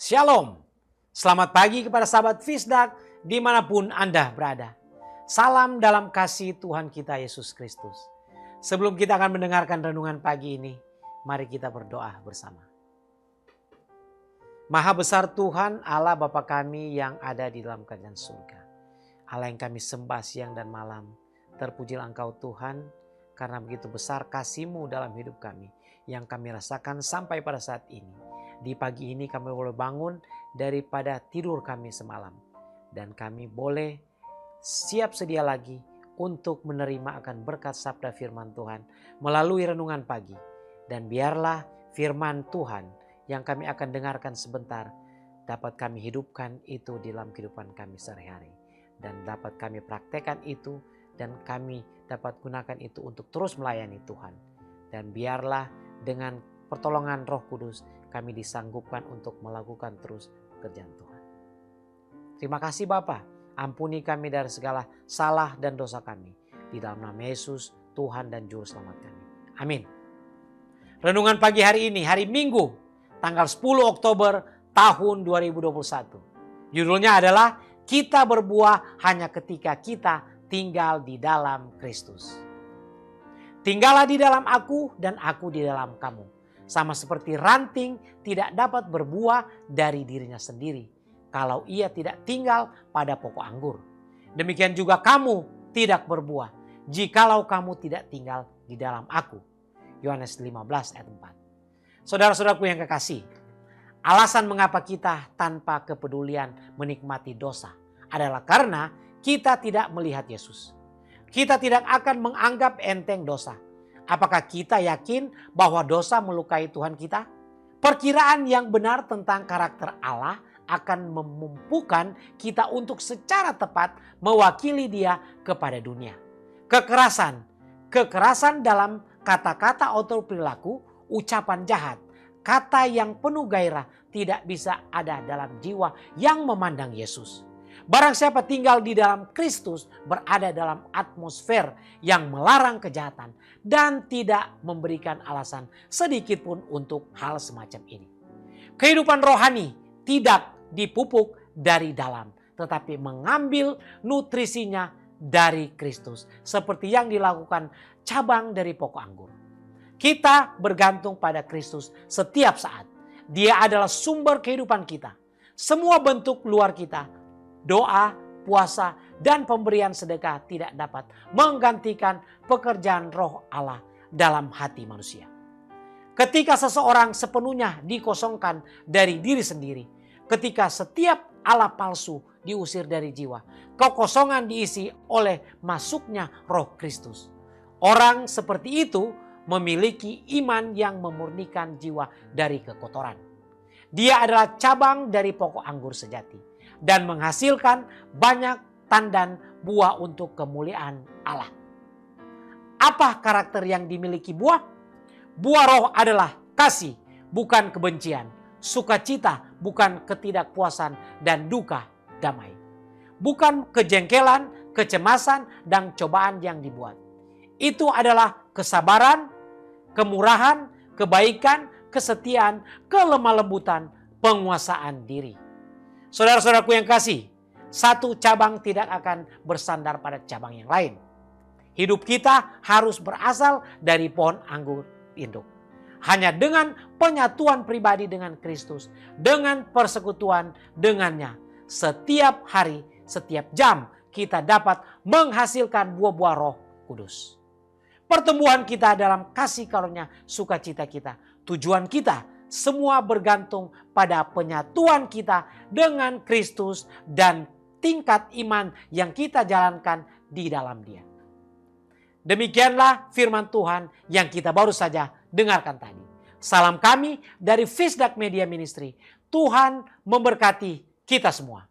Shalom, selamat pagi kepada sahabat Fisdak dimanapun Anda berada. Salam dalam kasih Tuhan kita Yesus Kristus. Sebelum kita akan mendengarkan renungan pagi ini, mari kita berdoa bersama. Maha besar Tuhan Allah Bapa kami yang ada di dalam kerajaan surga. Allah yang kami sembah siang dan malam, terpujilah Engkau Tuhan, karena begitu besar kasih-Mu dalam hidup kami, yang kami rasakan sampai pada saat ini. Di pagi ini kami boleh bangun daripada tidur kami semalam. Dan kami boleh siap sedia lagi untuk menerima akan berkat sabda firman Tuhan melalui renungan pagi. Dan biarlah firman Tuhan yang kami akan dengarkan sebentar dapat kami hidupkan itu di dalam kehidupan kami sehari-hari. Dan dapat kami praktekkan itu dan kami dapat gunakan itu untuk terus melayani Tuhan. Dan biarlah dengan pertolongan Roh Kudus kami disanggupkan untuk melakukan terus pekerjaan Tuhan. Terima kasih Bapa, ampuni kami dari segala salah dan dosa kami. Di dalam nama Yesus, Tuhan dan Juru Selamat kami. Amin. Renungan pagi hari ini, hari Minggu, tanggal 10 Oktober tahun 2021. Judulnya adalah, kita berbuah hanya ketika kita tinggal di dalam Kristus. Tinggallah di dalam aku dan aku di dalam kamu. Sama seperti ranting tidak dapat berbuah dari dirinya sendiri kalau ia tidak tinggal pada pokok anggur. Demikian juga kamu tidak berbuah jikalau kamu tidak tinggal di dalam aku. Yohanes 15 ayat 4. Saudara-saudaraku yang kekasih, alasan mengapa kita tanpa kepedulian menikmati dosa adalah karena kita tidak melihat Yesus. Kita tidak akan menganggap enteng dosa. Apakah kita yakin bahwa dosa melukai Tuhan kita? Perkiraan yang benar tentang karakter Allah akan memampukan kita untuk secara tepat mewakili Dia kepada dunia. Kekerasan dalam kata-kata atau perilaku, ucapan jahat, kata yang penuh gairah tidak bisa ada dalam jiwa yang memandang Yesus. Barang siapa tinggal di dalam Kristus berada dalam atmosfer yang melarang kejahatan dan tidak memberikan alasan sedikit pun untuk hal semacam ini. Kehidupan rohani tidak dipupuk dari dalam, tetapi mengambil nutrisinya dari Kristus, seperti yang dilakukan cabang dari pokok anggur. Kita bergantung pada Kristus setiap saat. Dia adalah sumber kehidupan kita. Semua bentuk luar kita, doa, puasa, dan pemberian sedekah tidak dapat menggantikan pekerjaan Roh Allah dalam hati manusia. Ketika seseorang sepenuhnya dikosongkan dari diri sendiri, ketika setiap Allah palsu diusir dari jiwa, kekosongan diisi oleh masuknya Roh Kristus. Orang seperti itu memiliki iman yang memurnikan jiwa dari kekotoran. Dia adalah cabang dari pokok anggur sejati dan menghasilkan banyak tandan buah untuk kemuliaan Allah. Apa karakter yang dimiliki buah? Buah roh adalah kasih, bukan kebencian, sukacita, bukan ketidakpuasan, dan duka, damai. Bukan kejengkelan, kecemasan, dan cobaan yang dibuat. Itu adalah kesabaran, kemurahan, kebaikan, kesetiaan, kelemah lembutan, penguasaan diri. Saudara-saudaraku yang kasih, satu cabang tidak akan bersandar pada cabang yang lain. Hidup kita harus berasal dari pohon anggur induk. Hanya dengan penyatuan pribadi dengan Kristus, dengan persekutuan dengannya, setiap hari, setiap jam kita dapat menghasilkan buah-buah Roh Kudus. Pertumbuhan kita dalam kasih karunia sukacita kita, tujuan kita, semua bergantung pada penyatuan kita dengan Kristus dan tingkat iman yang kita jalankan di dalam Dia. Demikianlah firman Tuhan yang kita baru saja dengarkan tadi. Salam kami dari Fisdak Media Ministry. Tuhan memberkati kita semua.